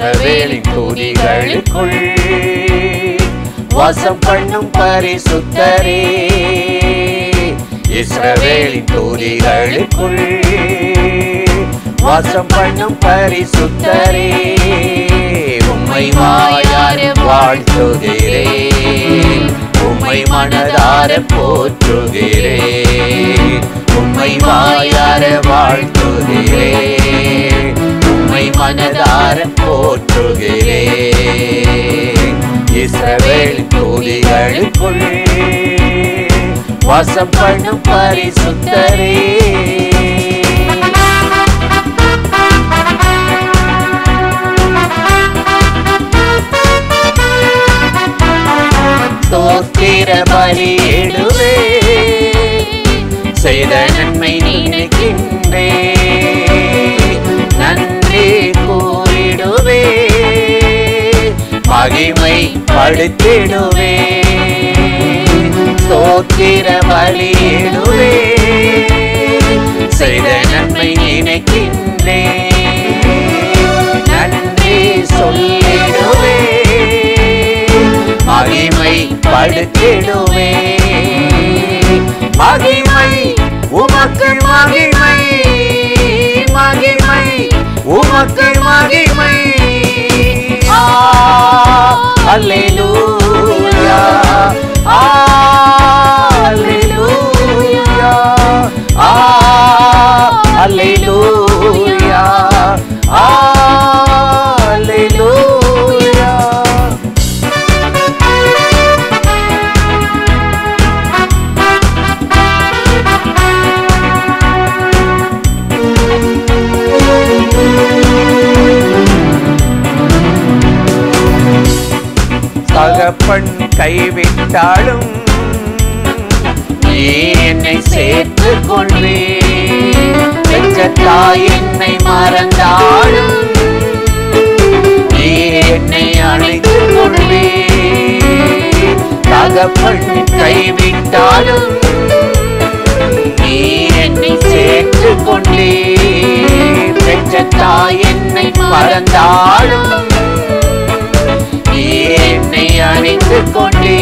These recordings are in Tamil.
இஸ்ரவேலின் துதிகளுக்குள் வாசம் பண்ணும் பரிசுத்தரே, இஸ்ரவேலின் துதிகளுக்குள் வாசம் பண்ணும் பரிசுத்தரே, உம்மை வாயார வாழ்த்துகிறேன், உம்மை மனதார போற்றுகிறேன், உம்மை வாயார வாழ்த்துகிறேன், உம்மை மனதார போற்றுகிறேன். இஸ்ரவேலின் துதிகளுக்குள் வாசம் பண்ணும் பரிசுத்தரே, ஸ்தோத்திர பலியிடுவே, செய்த நன்மை நினைக்கின்றே, நன்றி கூறிடுவே, மகிமை படுத்திடுவே, ஸ்தோத்திர பலியிடுவே, செய்த நன்மை நினைக்கின்றே, நன்றி சொல்லிடுவே, மகிமை படுத்திடுவே, மகிமை உமக்கு மகிமை, மகிமை உமக்கு மகிமை, அல்லேலூயா, அல்லேலூயா, அல்லேலூயா, அல்லேலூயா. தகப்பன் கைவிட்டாலும் நீ என்னை சேர்த்துக் கொள்வே, பெற்ற தாய் என்னை மறந்தாலும் நீ என்னை அழைத்துக் கொள்வே, தகப்பன் கைவிட்டாலும் நீ என்னை சேர்த்துக் கொள்வே, பெற்ற தாய் என்னை மறந்தாலும் என்னை அழைத்துக் கொண்டே,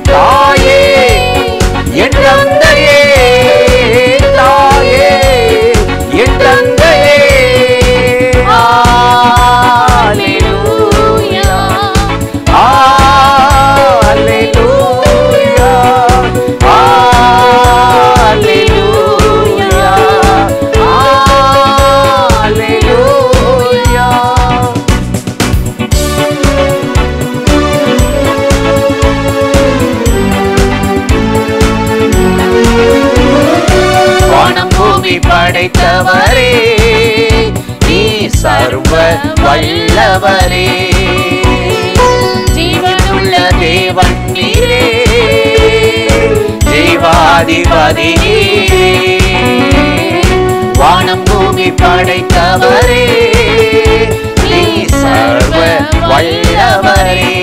தாயே என் தந்தையே, தாயே என் தந்தையே, அல்லேலூயா, அல்லேலூயா, அல்லேலூயா, அல்லேலூயா. படைத்தவரே நீ சர்வ வல்லவரே, ஜீவனுள்ள தேவன் நீரே, ஜீவாதிபதி நீரே, வானம் பூமி படைத்தவரே நீ சர்வ வல்லவரே,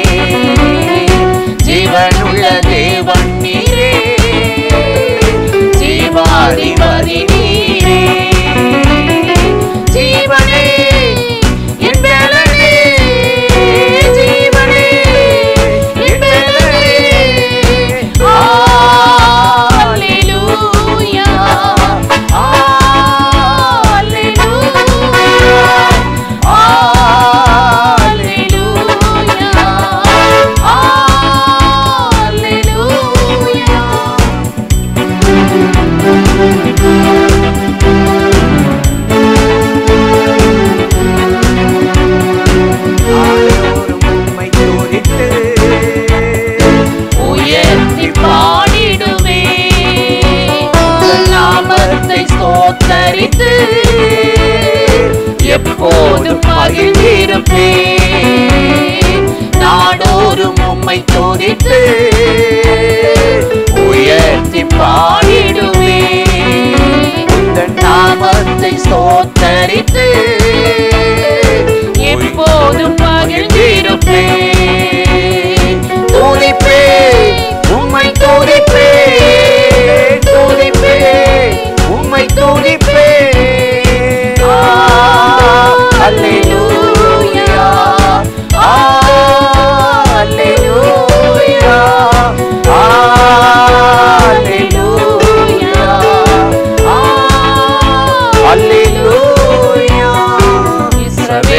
ஜீவனுள்ள தேவன் நீரே, ஜீவாதிபதி நீரே, ஜீவனே என் பலனே, ஜீவனே என் பலனே, அல்லேலூயா, அல்லேலூயா, அல்லேலூயா, அல்லேலூயா. உயர்த்தி பாடிடுவே, நாமத்தை ஸ்தோத்தரித்து எப்போதும் மகிழ்ந்திருப்பே, நாடோறும் உம்மை துதித்து உயர்த்தி பாடிடுவே, நாமத்தை ஸ்தோத்தரித்து எப்போதும் மகிழ்ந்திருப்பே, துதிப்பே உம்மை துதிப்பே, துதிப்பே உம்மை துதிப்பே, அல்லேலூயா.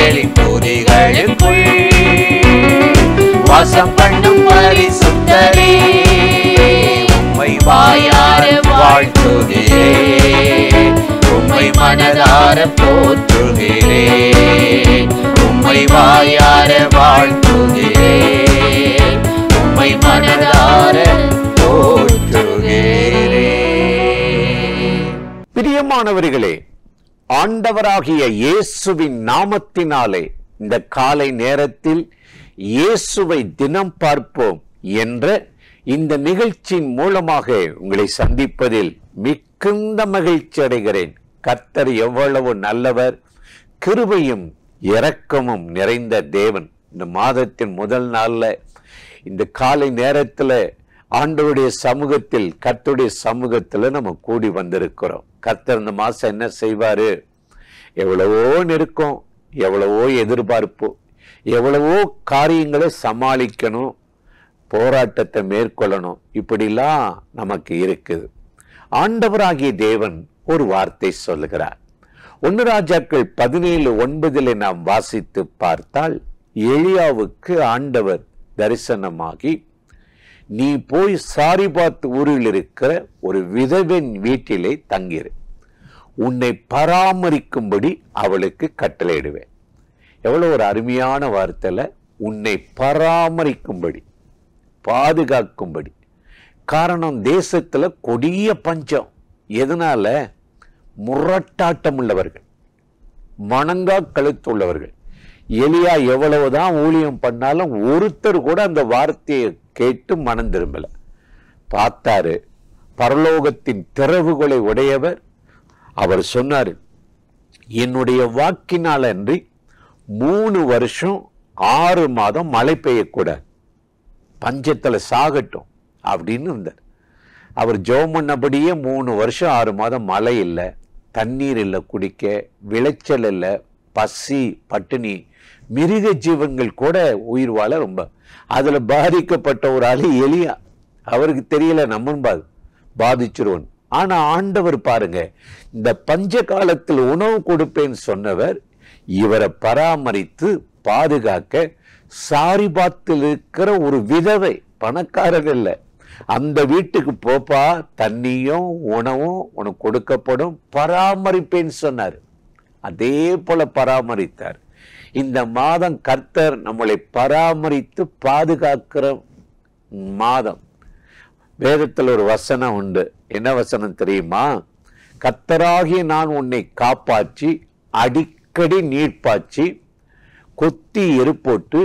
வாசலின் துதிகளுக்குள் வாசம் பண்ணும் பரிசுத்தரே, உம்மை வாயார வாழ்த்துகிறேன், உம்மை மனதார போற்றுகிறேன், உம்மை வாயார வாழ்த்துகிறேன், உம்மை மனதார போற்றுகிறேன். பிரியமானவர்களே, ஆண்டவராகிய இயேசுவின் நாமத்தினாலே இந்த காலை நேரத்தில் இயேசுவை தினம் பார்ப்போம் என்ற இந்த நிகழ்ச்சியின் மூலமாக உங்களை சந்திப்பதில் மிகுந்த மகிழ்ச்சி அடைகிறேன். கர்த்தர் எவ்வளவு நல்லவர், கிருபையும் இரக்கமும் நிறைந்த தேவன். இந்த மாதத்தின் முதல் நாள்ல இந்த காலை நேரத்துல ஆண்டவருடைய சமூகத்தில், கர்த்தருடைய சமூகத்துல நம்ம கூடி வந்திருக்கிறோம். கர்த்தர் இந்த மாசம் என்ன செய்வாரு? எவ்வளவோ நெருக்கம், எவ்வளவோ எதிர்பார்ப்பு, எவ்வளவோ காரியங்களை சமாளிக்கணும், போராட்டத்தை மேற்கொள்ளணும், இப்படிலாம் நமக்கு இருக்குது. ஆண்டவராகிய தேவன் ஒரு வார்த்தை சொல்லுகிறார். 1 ராஜாக்கள் 17:9 நாம் வாசித்து பார்த்தால், எலியாவுக்கு ஆண்டவர் தரிசனமாகி, நீ போய் சாரிபாத் ஊரில் இருக்கிற ஒரு விதவென் வீட்டிலே தங்கிரு, உன்னை பராமரிக்கும்படி அவளுக்கு கட்டளையிடுவேன். எவ்வளவு ஒரு அருமையான வார்த்தையில, உன்னை பராமரிக்கும்படி, பாதுகாக்கும்படி. காரணம், தேசத்துல கொடிய பஞ்சம். எதனால? முரட்டாட்டம் உள்ளவர்கள், மணங்கா கழுத்துள்ளவர்கள். எலியா எவ்வளவுதான் ஊழியம் பண்ணாலும் ஒருத்தர் கூட அந்த வார்த்தையை கேட்டு மனம் திரும்பல. பார்த்தாரு, பரலோகத்தின் திறவுகளை உடையவர். அவர் சொன்னாரு, என்னுடைய வாக்கினால் அன்றி 3 வருஷம் 6 மாதம் மழை பெய்யக்கூடாது, பஞ்சத்துல சாகட்டும் அப்படின்னு இருந்தார். அவர் ஜெபம் பண்ணபடியே 3 வருஷம் 6 மாதம் மழை இல்லை, தண்ணீர் இல்லை, குடிக்க விளைச்சல் இல்லை, பசி பட்டினி, மிருக ஜீவன்கள் கூட உயிர் வாழ ரொம்ப. அதுல பாதிக்கப்பட்ட ஒரு ஆளு எலியா. அவருக்கு தெரியல நம்ம பாதிச்சிருவோம். ஆனா ஆண்டவர் பாருங்க, இந்த பஞ்ச காலத்தில் உணவு கொடுப்பேன்னு சொன்னவர் இவரை பராமரித்து பாதுகாக்க சாரிபாத்தில் இருக்கிற ஒரு விதவை, பணக்காரர்கள் இல்லை, அந்த வீட்டுக்கு போப்பா, தண்ணியும் உணவும் உனக்கு கொடுக்கப்படும், பராமரிப்பேன்னு சொன்னார். அதே போல பராமரித்தார். இந்த மாதம் கர்த்தர் நம்மளை பராமரித்து பாதுகாக்கிற மாதம். வேதத்தில் ஒரு வசனம் உண்டு. என்ன வசனம் தெரியுமா? கர்த்தராகிய நான் உன்னை காப்பாற்றி அடிக்கடி நீர்ப்பாய்ச்சி கொத்தி எருப்போட்டு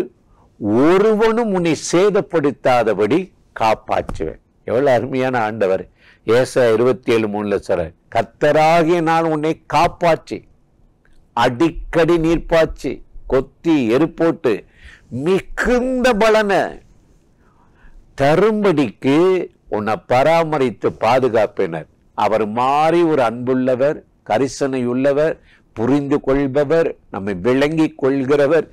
ஒருவனும் உன்னை சேதப்படுத்தாதபடி காப்பாற்றுவேன். எவ்வளவு அருமையான ஆண்டவர். ஏசாயா 27:3 சொல்ற, கர்த்தராகிய நான் உன்னை காப்பாற்றி அடிக்கடி நீர்ப்பாய்ச்சி கொத்தி எருப்போட்டு மிகுந்த பலனை தரும்படிக்கு உன்னை பராமரித்து பாதுகாப்பினர். அவர் மாறி ஒரு அன்புள்ளவர், கரிசனை உள்ளவர், புரிந்து கொள்பவர், நம்மை விளங்கி கொள்கிறவர்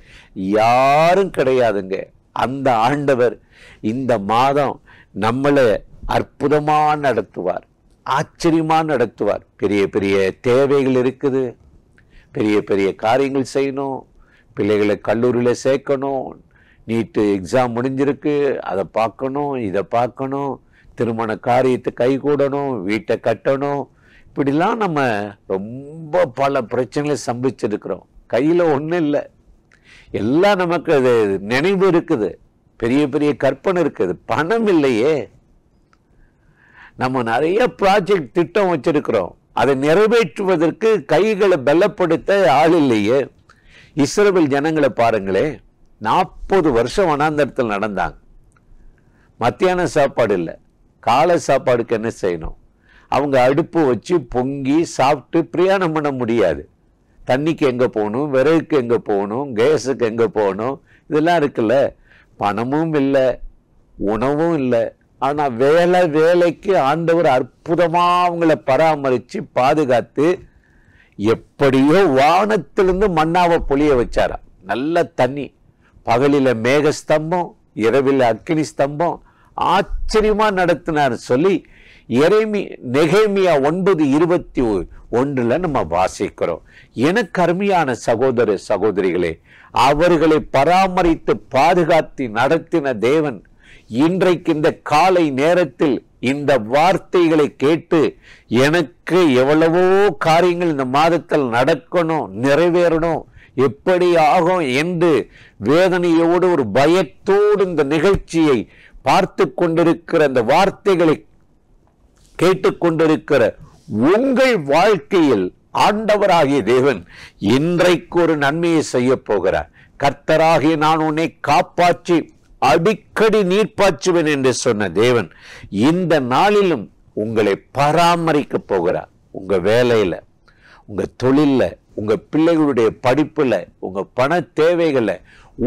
யாரும் கிடையாதுங்க. அந்த ஆண்டவர் இந்த மாதம் நம்மளை அற்புதமா நடத்துவார், ஆச்சரியமா நடத்துவார். பெரிய பெரிய தேவைகள் இருக்குது, பெரிய பெரிய காரியங்கள் செய்யணும், பிள்ளைகளை கல்லூரியில் சேர்க்கணும், நீட்டு எக்ஸாம் முடிஞ்சிருக்கு, அதை பார்க்கணும், இதை பார்க்கணும், திருமண காரியத்தை கைகூடணும், வீட்டை கட்டணும், இப்படிலாம் நம்ம ரொம்ப பல பிரச்சனைகளை சம்பிச்சிருக்கிறோம். கையில் ஒன்றும் இல்லை, எல்லாம் நமக்கு அது நினைவு இருக்குது, பெரிய பெரிய கற்பனை இருக்குது, பணம் இல்லையே. நம்ம நிறைய ப்ராஜெக்ட் திட்டம் வச்சிருக்கிறோம், அதை நிறைவேற்றுவதற்கு கைகளை பலப்படுத்த ஆள் இல்லையே. இஸ்ரவேல் ஜனங்களை பாருங்களே, 40 வருஷம் வனாந்தரத்தில் நடந்தாங்க. மத்தியான சாப்பாடு இல்லை, காலை சாப்பாடுக்கு என்ன செய்யணும்? அவங்க அடுப்பு வச்சு பொங்கி சாப்பிட்டு பிரயாணம் பண்ண முடியாது. தண்ணிக்கு எங்கே போகணும், விறகுக்கு எங்கே போகணும், கேஸுக்கு எங்கே போகணும், இதெல்லாம் இருக்குல்ல. பணமும் இல்லை, உணவும் இல்லை. ஆனால் வேலைக்கு ஆண்டவர் அற்புதமாக அவங்கள பராமரித்து பாதுகாத்து எப்படியோ வானத்திலிருந்து மன்னாவை பொழிய வச்சாரா. நல்ல தண்ணி, பகலில் மேக ஸ்தம்பம், இரவில் அக்கினி ஸ்தம்பம், ஆச்சரியமா நடத்தினார் சொல்லி நெகேமியா 9:21 நம்ம வாசிக்கிறோம். எனக்கு அருமையான சகோதர சகோதரிகளே, அவர்களை பராமரித்து பாதுகாத்து நடத்தின தேவன் இன்றைக்கு இந்த காலை நேரத்தில் இந்த வார்த்தைகளை கேட்டு எனக்கு எவ்வளவோ காரியங்கள் இந்த மாதத்தில் நடக்கணும், நிறைவேறணும், எப்படி ஆகும் என்று வேதனையோடு ஒரு பயத்தோடு இந்த நிகழ்ச்சியை பார்த்து கொண்டிருக்கிற அந்த வார்த்தைகளை கேட்டுக்கொண்டிருக்கிற உங்கள் வாழ்க்கையில் ஆண்டவராகிய தேவன் இன்றைக்கு ஒரு நன்மையை செய்ய போகிறார். கர்த்தராகிய நான் உன்னை காப்பாற்றி அடிக்கடி நீர் பாய்ச்சுவேன் என்று சொன்ன தேவன் இந்த நாளிலும் உங்களை பராமரிக்க போகிறார். உங்க வேலையில, உங்க தொழில்ல, உங்க பிள்ளைகளுடைய படிப்புல, உங்க பண தேவைகள,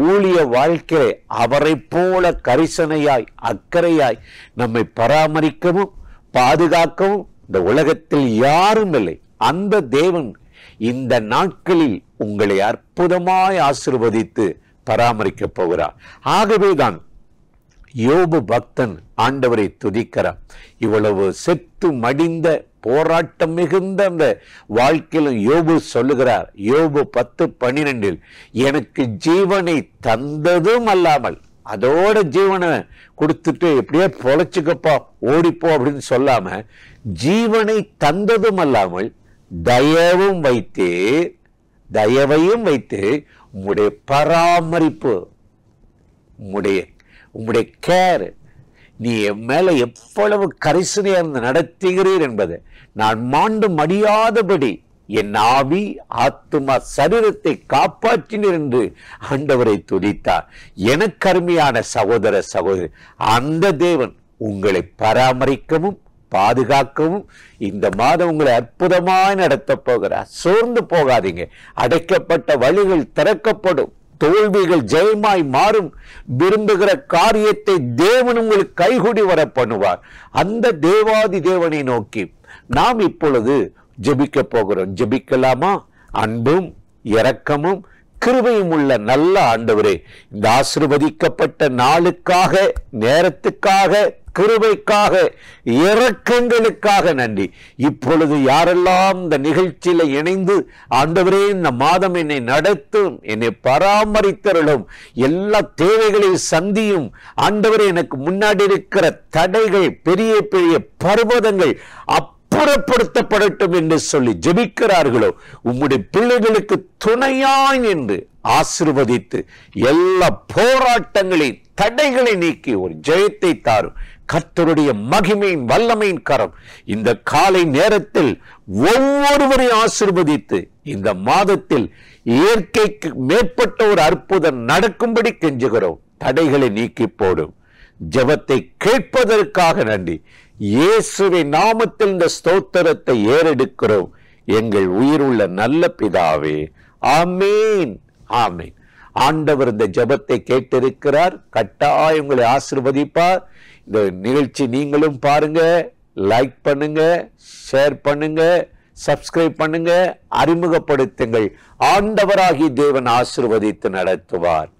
ஊழிய வாழ்க்கையை அவரை போல கரிசனையாய் அக்கறையாய் நம்மை பராமரிக்கவும் பாதுகாக்கவும் இந்த உலகத்தில் யாரும் இல்லை. அந்த தேவன் இந்த நாட்களில் உங்களை அற்புதமாய் ஆசீர்வதித்து பராமரிக்க போகிறார். ஆகவேதான் யோபு பக்தன் ஆண்டவரை துதிக்கிறார். இவ்வளவு செத்து மடிந்த போராட்டம் மிகுந்த அந்த வாழ்க்கையிலும் யோபு சொல்லுகிறார், யோபு 10:12 எனக்கு ஜீவனை தந்ததும் அல்லாமல், அதோட ஜீவனை கொடுத்துட்டு எப்படியே பொழைச்சுக்கப்பா ஓடிப்போ அப்படின்னு சொல்லாம, ஜீவனை தந்ததும் அல்லாமல் தயவையும் வைத்து உம்முடைய பராமரிப்பு, உம்முடைய கேர், நீ என் மேல எவ்வளவு கரிசனையா இருந்து நடத்துகிறீர் என்பதை நான் மாண்டு மடியாதபடி என் ஆவி ஆத்துமா சரீரத்தை காப்பாற்றினீர் என்று ஆண்டவரை துதித்தார். எனக்கு அருமையான சகோதர சகோதரி, அந்த தேவன் உங்களை பராமரிக்கவும் பாதுகாக்கவும் இந்த மாதம் உங்களை அற்புதமாய் நடத்த போகிறார். சோர்ந்து போகாதீங்க. அடைக்கப்பட்ட வழிகள் திறக்கப்படும், தோல்விகள் ஜெயமாய் மாறும். விரும்புகிற காரியத்தை தேவன் உங்களுக்கு கைகூடி வர பண்ணுவார். அந்த தேவாதி தேவனை நோக்கி நாம் இப்பொழுது ஜெபிக்க போகிறோம். ஜெபிக்கலாமா? அன்பும் இரக்கமும் கிருபையும் உள்ள நல்ல ஆண்டவரே, இந்த ஆசீர்வதிக்கப்பட்ட நாளுக்காக, நேரத்துக்காக, கிருபைக்காக, இரக்கங்களுக்காக நன்றி. இப்பொழுது யாரெல்லாம் இந்த நிகழ்ச்சியில இணைந்து ஆண்டவரே இந்த மாதம் என்னை நடத்தும், என்னை பராமரித்தருளும், எல்லா தேவைகளையும் சந்தியும் ஆண்டவரே, எனக்கு முன்னாடி இருக்கிற தடைகள், பெரிய பெரிய பர்வதங்கள் அப்புறப்படுத்தப்படட்டும் என்று சொல்லி ஜெபிக்கிறார்களோ, உம்முடைய பிள்ளைகளுக்கு துணையாய் என்று ஆசீர்வதித்து எல்லா போராட்டங்களையும் தடைகளை நீக்கி ஒரு ஜெயத்தை தாரும். கர்த்தருடைய மகிமையின் வல்லமையின் கரம் இந்த காலை நேரத்தில் ஒவ்வொருவரையும் ஆசீர்வதித்து இந்த மாதத்தில் இயற்கைக்கு மேற்பட்ட ஒரு அற்புதம் நடக்கும்படி கெஞ்சுகிறோம். தடைகளை நீக்கி போடும். ஜெபத்தை கேட்பதற்காக நன்றி. இயேசுவின் நாமத்தில் இந்த ஸ்தோத்திரத்தை ஏறெடுக்கிறோம் எங்கள் உயிருள்ள நல்ல பிதாவே. ஆமேன், ஆமேன். ஆண்டவர் இந்த ஜெபத்தை கேட்டிருக்கிறார். கட்டாயம் உங்களை ஆசீர்வதிப்பார். இந்த நிகழ்ச்சி நீங்களும் பாருங்க, லைக் பண்ணுங்க, ஷேர் பண்ணுங்க, சப்ஸ்கிரைப் பண்ணுங்க, அறிமுகப்படுத்துங்கள். ஆண்டவராகிய தேவன் ஆசீர்வதித்து நடத்துவார்.